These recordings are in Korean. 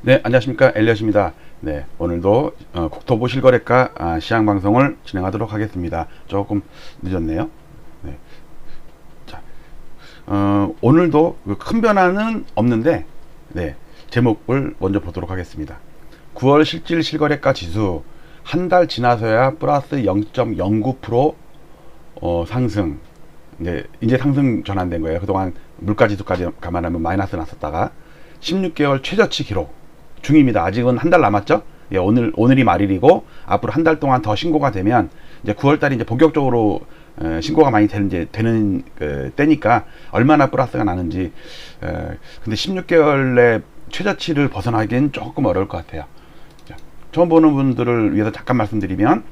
네, 안녕하십니까. 엘리엇입니다. 네, 오늘도 국토부 실거래가 시장 방송을 진행하도록 하겠습니다. 조금 늦었네요. 네, 자, 오늘도 큰 변화는 없는데, 네, 제목을 먼저 보도록 하겠습니다. 9월 실질 실거래가 지수 한 달 지나서야 플러스 0.09% 상승. 네, 이제 상승 전환된 거예요. 그동안 물가지수까지 감안하면 마이너스 났었다가 16개월 최저치 기록 중입니다. 아직은 한 달 남았죠? 예, 오늘이 말일이고, 앞으로 한 달 동안 더 신고가 되면, 이제 9월달이 이제 본격적으로, 신고가 많이 되는, 때니까, 얼마나 플러스가 나는지, 근데 16개월 내 최저치를 벗어나기엔 조금 어려울 것 같아요. 자, 처음 보는 분들을 위해서 잠깐 말씀드리면,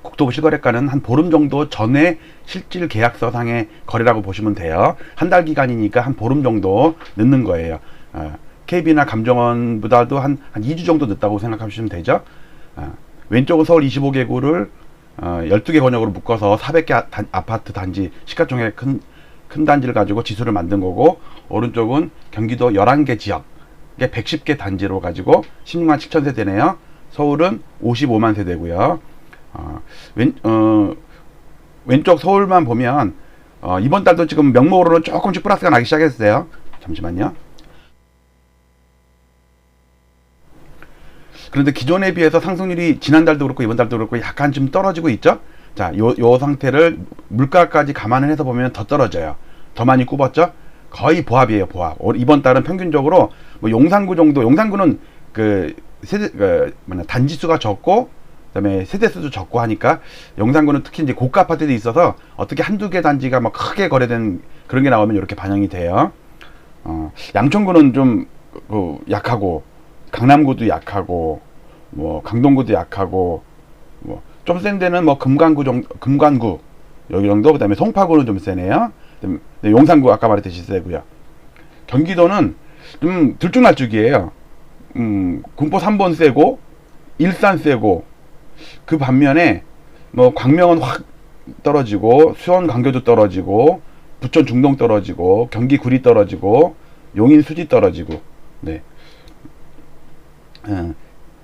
국토부 실거래가는 한 보름 정도 전에 실질 계약서상의 거래라고 보시면 돼요. 한 달 기간이니까 한 보름 정도 늦는 거예요. KB나 감정원보다도 한 2주 정도 늦다고 생각하시면 되죠. 왼쪽은 서울 25개구를 12개 권역으로 묶어서 400개 아파트 단지 시가총액 큰 단지를 가지고 지수를 만든 거고, 오른쪽은 경기도 11개 지역 110개 단지로 가지고 16만 7천 세대네요. 서울은 55만 세대고요. 왼쪽 서울만 보면 이번 달도 지금 명목으로는 조금씩 플러스가 나기 시작했어요. 잠시만요. 그런데 기존에 비해서 상승률이 지난달도 그렇고 이번 달도 그렇고 약간 좀 떨어지고 있죠. 자, 요 상태를 물가까지 감안을 해서 보면 더 떨어져요. 더 많이 굽었죠. 거의 보합이에요, 보합. 이번 달은 평균적으로 뭐 용산구 정도, 용산구는 단지 수가 적고, 그다음에 세대 수도 적고 하니까, 용산구는 특히 이제 고가 아파트들이 있어서 어떻게 한두 개 단지가 막 크게 거래된 그런 게 나오면 이렇게 반영이 돼요. 양천구는 좀 약하고, 강남구도 약하고, 뭐 강동구도 약하고, 뭐 좀 센 데는 뭐 금관구 여기 정도, 그다음에 송파구는 좀 세네요. 용산구 아까 말했듯이 세고요. 경기도는 좀 들쭉날쭉이에요. 군포 3번 세고, 일산 세고, 그 반면에 뭐 광명은 확 떨어지고, 수원 광교도 떨어지고, 부천 중동 떨어지고, 경기 구리 떨어지고, 용인 수지 떨어지고. 네.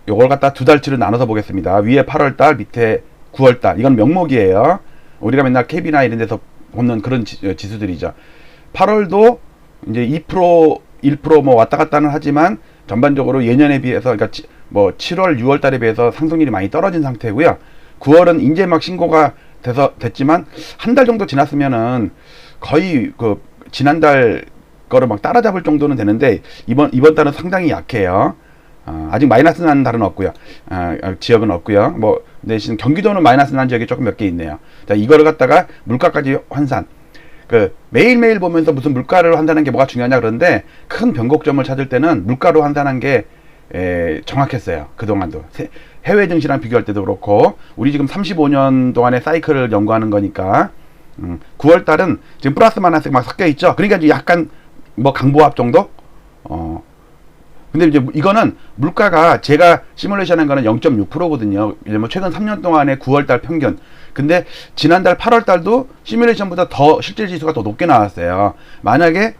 요걸 갖다 두 달치를 나눠서 보겠습니다. 위에 8월달, 밑에 9월달. 이건 명목이에요. 우리가 맨날 KB나 이런 데서 보는 그런 지수들이죠. 8월도 이제 2%, 1% 뭐 왔다 갔다는 하지만 전반적으로 예년에 비해서, 그러니까 뭐 7월, 6월 달에 비해서 상승률이 많이 떨어진 상태고요. 9월은 이제 막 신고가 됐지만 한 달 정도 지났으면은 거의 지난달 거를 막 따라잡을 정도는 되는데, 이번 달은 상당히 약해요. 아직 마이너스 난 달은 없고요. 지역은 없고요. 뭐 대신 경기도는 마이너스 난 지역이 조금 몇 개 있네요. 자, 이거를 갖다가 물가까지 환산. 매일매일 보면서 무슨 물가를 환산하는 게 뭐가 중요하냐 그러는데, 큰 변곡점을 찾을 때는 물가로 환산한 게 정확했어요. 그동안도. 해외 증시랑 비교할 때도 그렇고, 우리 지금 35년 동안의 사이클을 연구하는 거니까, 9월 달은 지금 플러스 마이너스 막 섞여 있죠. 그러니까 이제 약간 뭐 강보합 정도? 근데 이제 이거는 물가가, 제가 시뮬레이션 한 거는 0.6%거든요. 뭐 최근 3년 동안의 9월달 평균. 근데 지난달 8월달도 시뮬레이션보다 더 실질 지수가 더 높게 나왔어요. 만약에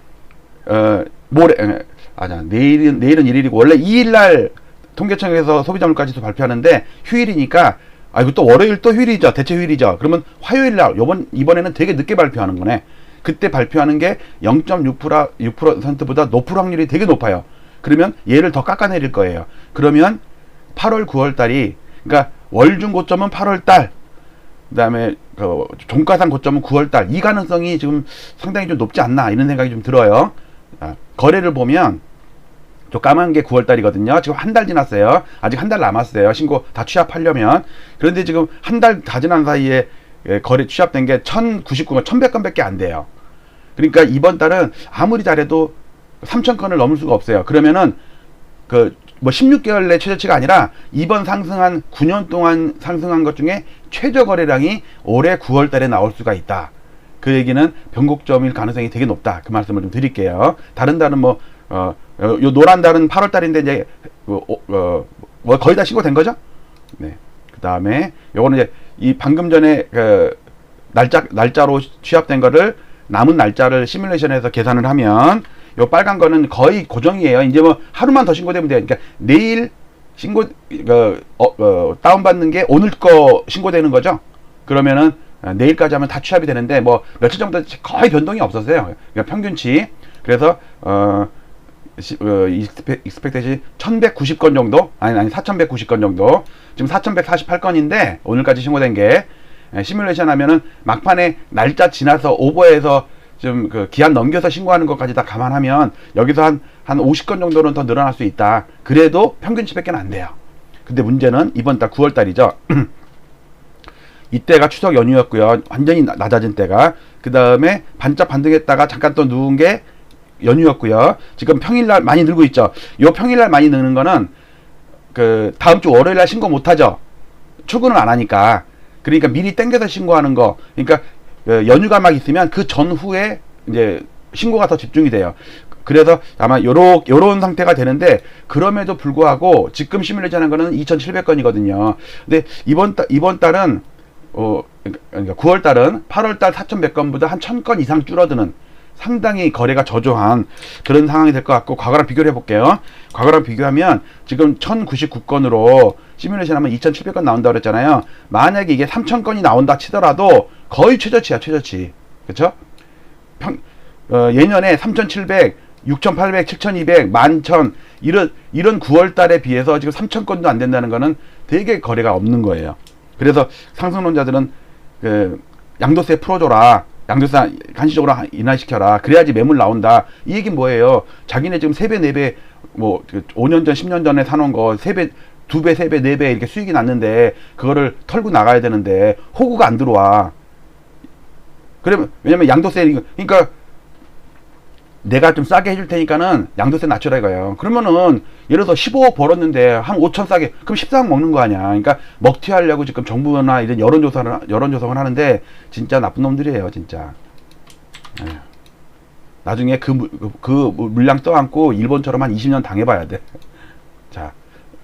내일은 1일이고, 원래 2일날 통계청에서 소비자 물가 지수 발표하는데 휴일이니까, 이거 또 월요일 또 휴일이죠. 대체 휴일이죠. 그러면 화요일날, 이번에는 되게 늦게 발표하는 거네. 그때 발표하는 게 0.6%보다 높을 확률이 되게 높아요. 그러면 얘를 더 깎아내릴 거예요. 그러면 8월, 9월 달이, 그러니까 월중 고점은 8월 달, 그 다음에 종가상 고점은 9월 달, 이 가능성이 지금 상당히 좀 높지 않나, 이런 생각이 좀 들어요. 거래를 보면 저 까만 게 9월 달이거든요. 지금 한 달 지났어요. 아직 한 달 남았어요. 신고 다 취합하려면. 그런데 지금 한 달 다 지난 사이에 거래 취합된 게 1099건, 1100건밖에 안 돼요. 그러니까 이번 달은 아무리 잘해도 3,000건을 넘을 수가 없어요. 그러면은 뭐 16개월 내 최저치가 아니라 이번 상승한 9년 동안 상승한 것 중에 최저 거래량이 올해 9월 달에 나올 수가 있다. 그 얘기는 변곡점일 가능성이 되게 높다. 그 말씀을 좀 드릴게요. 다른 달은 요 노란 달은 8월 달인데 이제 뭐 거의 다 신고된 거죠? 네. 그다음에 요거는 이제 이 방금 전에 날짜로 취합된 거를 남은 날짜를 시뮬레이션에서 계산을 하면 요 빨간 거는 거의 고정이에요. 이제 뭐 하루만 더 신고되면 돼요. 그러니까 내일 신고 다운받는 게 오늘 거 신고되는 거죠. 그러면은 내일까지 하면 다 취합이 되는데 뭐 며칠 정도 거의 변동이 없었어요. 그러니까 평균치. 그래서 익스펙테이션 1190건 정도, 아니 4190건 정도, 지금 4148건인데 오늘까지 신고된 게 시뮬레이션 하면은 막판에 날짜 지나서 오버해서 좀 그 기한 넘겨서 신고하는 것까지 다 감안하면 여기서 한 50건 정도는 더 늘어날 수 있다. 그래도 평균치밖에 안 돼요. 근데 문제는 이번 달 9월 달이죠. 이때가 추석 연휴였고요. 완전히 낮아진 때가. 그 다음에 반짝 반등했다가 잠깐 또 누운 게 연휴였고요. 지금 평일날 많이 늘고 있죠. 요 평일날 많이 느는 거는 그 다음 주 월요일날 신고 못하죠. 출근을 안 하니까. 그러니까 미리 땡겨서 신고하는 거. 그러니까 연휴가 막 있으면 그 전후에 이제 신고가 더 집중이 돼요. 그래서 아마 요런 상태가 되는데, 그럼에도 불구하고 지금 시뮬레이션 하는 거는 2,700건이거든요. 근데 이번 달은 그러니까 9월 달은 8월 달 4,100건보다 한 1,000건 이상 줄어드는, 상당히 거래가 저조한 그런 상황이 될 것 같고, 과거랑 비교를 해볼게요. 과거랑 비교하면 지금 1,099건으로 시뮬레이션 하면 2,700건 나온다고 그랬잖아요. 만약에 이게 3,000건이 나온다 치더라도 거의 최저치야, 최저치. 그쵸? 예년에 3,700, 6,800, 7,200, 11,000 이런 9월 달에 비해서 지금 3,000건도 안 된다는 거는 되게 거래가 없는 거예요. 그래서 상승론자들은 양도세 풀어줘라, 양도세 간시적으로 인하시켜라, 그래야지 매물 나온다. 이 얘기는 뭐예요? 자기네 지금 3배, 4배, 뭐 5년 전, 10년 전에 사놓은 거 3배, 2배, 3배, 4배 이렇게 수익이 났는데 그거를 털고 나가야 되는데 호구가 안 들어와. 그러면 왜냐면 양도세, 그러니까 내가 좀 싸게 해줄 테니까는 양도세 낮춰라 이거예요. 그러면은 예를 들어서 15억 벌었는데 한 5천 싸게, 그럼 14억 먹는 거 아니야. 그러니까 먹튀하려고 지금 정부나 이런 여론조성을 하는데 진짜 나쁜 놈들이에요, 진짜. 에휴. 나중에 그 물량 떠안고 일본처럼 한 20년 당해봐야 돼. 자,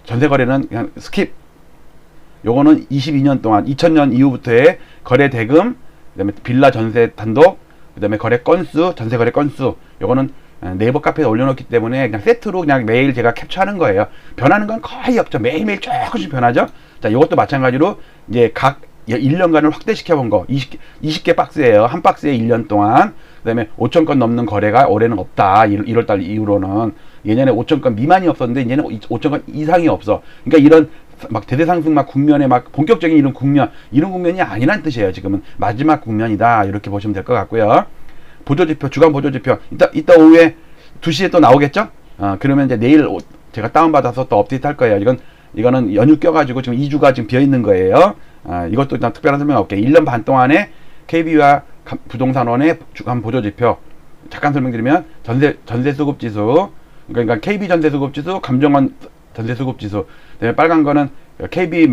전세거래는 그냥 스킵. 요거는 22년 동안 2000년 이후부터의 거래 대금, 그다음에 빌라 전세 단독, 그다음에 거래 건수, 전세 거래 건수. 요거는 네이버 카페에 올려놓기 때문에 그냥 세트로 그냥 매일 제가 캡처하는 거예요. 변하는 건 거의 없죠. 매일매일 조금씩 변하죠. 자, 이것도 마찬가지로 이제 각 1년간을 확대시켜 본 거. 20개 박스예요. 한 박스에 1년 동안. 그다음에 5,000건 넘는 거래가 올해는 없다. 1월달 이후로는. 예년에 5,000건 미만이 없었는데 이제는 5,000건 이상이 없어. 그러니까 이런 막 대대상승 막 국면에 막 본격적인 이런 국면이 아니란 뜻이에요. 지금은 마지막 국면이다. 이렇게 보시면 될 것 같고요. 보조지표, 주간 보조지표. 이따 오후에 2시에 또 나오겠죠? 그러면 이제 내일 제가 다운받아서 또 업데이트 할 거예요. 이거는 연휴 껴가지고 지금 2주가 지금 비어 있는 거예요. 이것도 일단 특별한 설명 없게. 1년 반 동안에 KB와 부동산원의 주간 보조지표. 잠깐 설명드리면 전세수급지수, 그러니까 KB 전세수급지수, 감정원 전세수급지수. 그다음에 빨간 거는 KB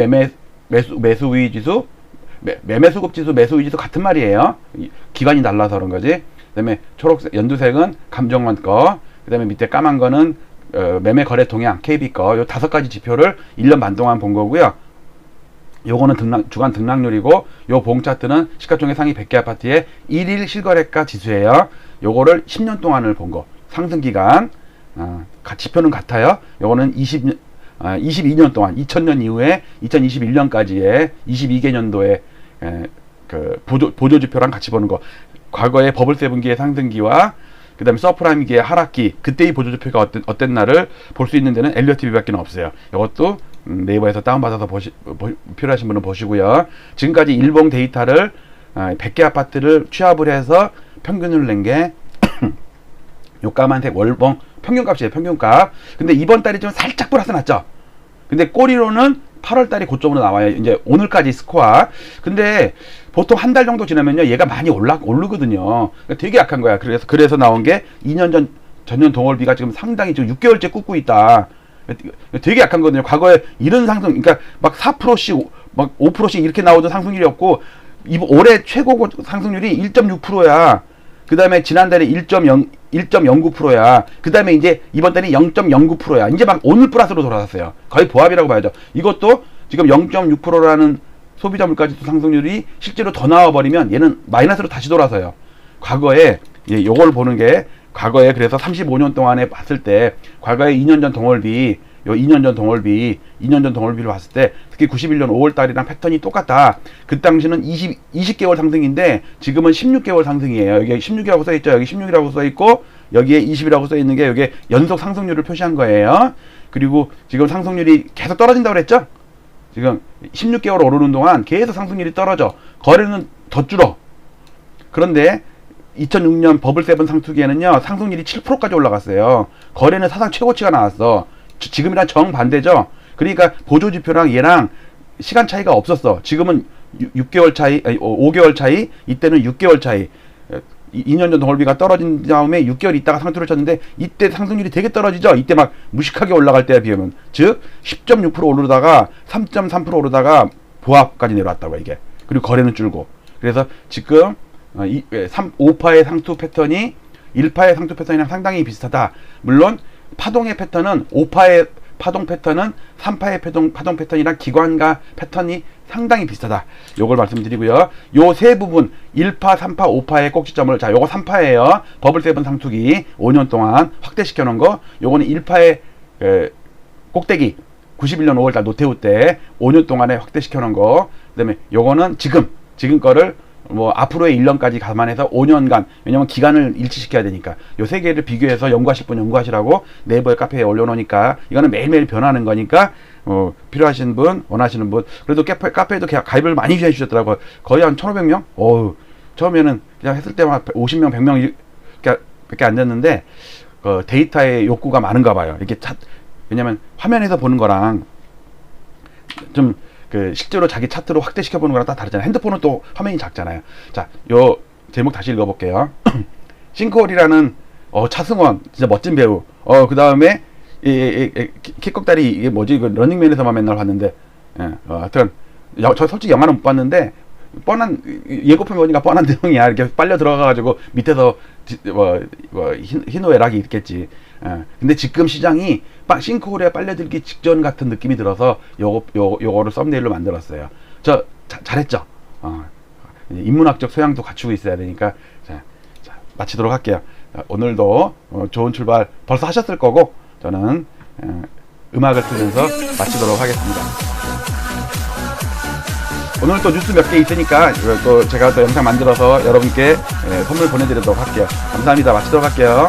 매수우위지수, 매매수급지수, 매수우위지수 같은 말이에요. 기간이 달라서 그런 거지. 그다음에 초록색, 연두색은 감정원 거. 그다음에 밑에 까만 거는 매매 거래 동향 KB 거. 요 5가지 지표를 1년 반 동안 본 거고요. 요거는 주간 등락률이고, 요 봉 차트는 시가총액 상위 100개 아파트의 1일 실거래가 지수예요. 요거를 10년 동안을 본 거. 상승 기간. 지표는 같아요. 요거는 22년 동안, 2000년 이후에 2021년까지의 22개년도에 그 보조지표랑 같이 보는 거. 과거의 버블7기의 상승기와 그 다음에 서프라임기의 하락기, 그때의 보조지표가 어땠나를 볼 수 있는 데는 엘리어TV밖에 없어요. 이것도 네이버에서 다운받아서 필요하신 분은 보시고요. 지금까지 일봉 데이터를 100개 아파트를 취합을 해서 평균을 낸 게 요 까만색 월봉 평균값이에요. 평균값. 근데 이번 달이 좀 살짝 플러스 났죠. 근데 꼬리로는 8월 달이 고점으로 나와요. 이제 오늘까지 스코어. 근데 보통 한 달 정도 지나면요, 얘가 많이 오르거든요. 그러니까 되게 약한 거야. 그래서 나온 게 2년 전년 동월비가 지금 상당히 지금 6개월째 굽고 있다. 되게 약한 거거든요. 과거에 이런 상승, 그러니까 막 4%씩, 막 5%씩 이렇게 나오던 상승률이 없고, 올해 최고 상승률이 1.6%야. 그 다음에 지난달에 1.09%야. 그 다음에 이제 이번 달에 0.09%야. 이제 막 오늘 플러스로 돌아왔어요. 거의 보합이라고 봐야죠. 이것도 지금 0.6%라는 소비자 물가지수 상승률이 실제로 더 나와버리면 얘는 마이너스로 다시 돌아서요. 과거에 요걸 보는 게 과거에 그래서 35년 동안에 봤을 때 과거에 2년 전 동월비, 요 2년 전 동월비를 봤을 때 특히 91년 5월 달이랑 패턴이 똑같다. 그 당시는 20개월 상승인데 지금은 16개월 상승이에요. 여기 16이라고 써 있죠. 여기 16이라고 써 있고 여기에 20이라고 써 있는 게 이게 연속 상승률을 표시한 거예요. 그리고 지금 상승률이 계속 떨어진다고 그랬죠? 지금 16개월 오르는 동안 계속 상승률이 떨어져. 거래는 더 줄어. 그런데 2006년 버블 세븐 상투기에는요 상승률이 7%까지 올라갔어요. 거래는 사상 최고치가 나왔어. 지금이랑 정반대죠. 그러니까 보조지표랑 얘랑 시간 차이가 없었어. 지금은 6개월 차이, 아니 5개월 차이, 이때는 6개월 차이. 2년 전 동월비가 떨어진 다음에 6개월 있다가 상투를 쳤는데 이때 상승률이 되게 떨어지죠. 이때 막 무식하게 올라갈 때에 비하면, 즉 10.6% 오르다가 3.3% 오르다가 보합까지 내려왔다고 이게. 그리고 거래는 줄고. 그래서 지금 5파의 상투 패턴이 1파의 상투 패턴이랑 상당히 비슷하다. 물론 파동의 패턴은 5파의 파동 패턴은 3파의 파동 패턴이랑 기관과 패턴이 상당히 비슷하다. 요걸 말씀드리고요. 요 세 부분 1파, 3파, 5파의 꼭지점을, 자 요거 3파예요. 버블 세븐 상투기 5년 동안 확대시켜 놓은 거. 요거는 1파의 꼭대기 91년 5월달 노태우 때 5년 동안에 확대시켜 놓은 거. 그다음에 요거는 지금 거를 뭐 앞으로의 1년까지 감안해서 5년간, 왜냐면 기간을 일치시켜야 되니까 요 세 개를 비교해서 연구하실 분 연구하시라고 네이버에 카페에 올려놓으니까 이거는 매일매일 변하는 거니까 필요하신 분, 원하시는 분. 그래도 카페에도 가입을 많이 해주셨더라고요. 거의 한 1,500명? 어우, 처음에는 그냥 했을 때만 50명, 100명 밖에 안 됐는데 데이터의 욕구가 많은가 봐요. 이렇게 왜냐면 화면에서 보는 거랑 좀 실제로 자기 차트로 확대시켜 보는 거랑 다 다르잖아요. 핸드폰은 또 화면이 작잖아요. 자, 요 제목 다시 읽어볼게요. 싱크홀이라는 차승원 진짜 멋진 배우. 그 다음에 킥곡다리, 이게 뭐지? 러닝맨에서만 맨날 봤는데, 하여튼 저 솔직히 영화는 못 봤는데 뻔한 예고편 보니까 뻔한 내용이야. 이렇게 빨려 들어가가지고 밑에서 희노애락이 있겠지. 근데 지금 시장이 싱크홀에 빨려들기 직전 같은 느낌이 들어서 요거를 썸네일로 만들었어요. 저 잘했죠. 인문학적 소양도 갖추고 있어야 되니까. 자, 마치도록 할게요. 오늘도 좋은 출발 벌써 하셨을 거고, 저는 음악을 틀면서 마치도록 하겠습니다. 오늘 또 뉴스 몇 개 있으니까 또 제가 또 영상 만들어서 여러분께 선물 보내드리도록 할게요. 감사합니다. 마치도록 할게요.